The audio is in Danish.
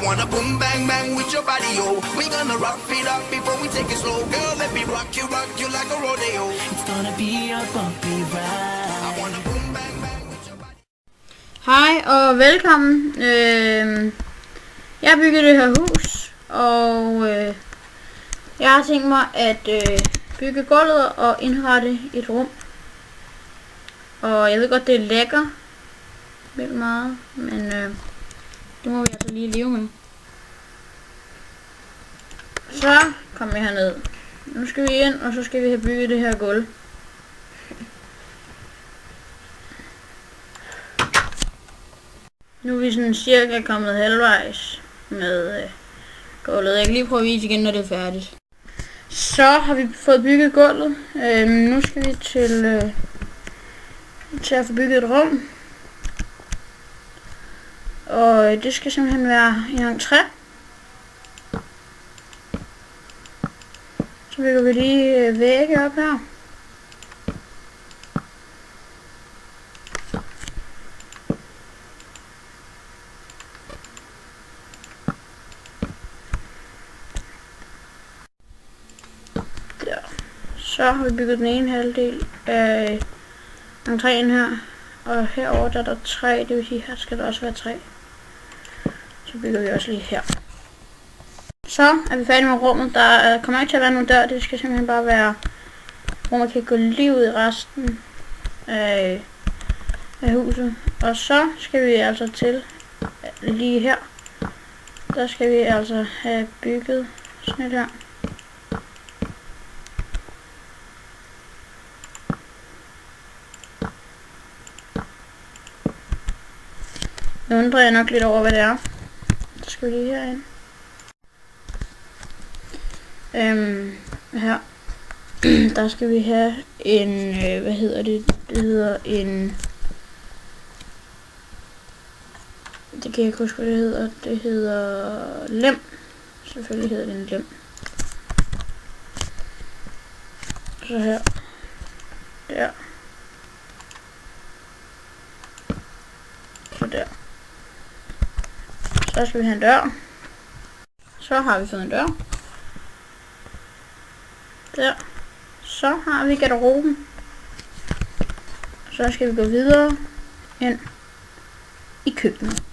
wanna boom bang bang with your body, yo. We gonna rock it up before we take it slow. Girl, let me rock you like a rodeo. It's gonna be a bumpy ride. I wanna boom bang bang with your body. Hej og velkommen. Jeg har bygget det her hus, og jeg har tænkt mig at bygge gulvet og indrette et rum. Og jeg ved godt, det er lækker vildt meget, men det må vi altså lige leve med. Så kommer vi herned. Nu skal vi ind, og så skal vi have bygget det her gulv. Nu er vi sådan cirka kommet halvvejs med gulvet. Jeg kan lige prøve at vise igen, når det er færdigt. Så har vi fået bygget gulvet. Nu skal vi til at få bygget et rum. Og det skal simpelthen være en entré. Så bygger vi lige vægge op her. Så har vi bygget den ene halvdel af entréen her, og herover der er der 3, det vil sige her skal der også være 3. Så bygger vi også lige her. Så er vi færdige med rummet. Der kommer ikke til at være nogen dør, det skal simpelthen bare være, hvor man kan gå lige ud i resten af huset. Og så skal vi altså til lige her, der skal vi altså have bygget sådan et her. Nu undrer jeg nok lidt over, hvad det er. Så skal vi lige herind. Her. Der skal vi have en, hvad hedder det? Det hedder en... Det kan jeg ikke huske, hvad det hedder. Det hedder lem. Selvfølgelig hedder det en lem. Så her. Der. Så der. Så skal vi have en dør. Så har vi fået en dør. Der. Så har vi garderoben. Så skal vi gå videre ind i køkkenet.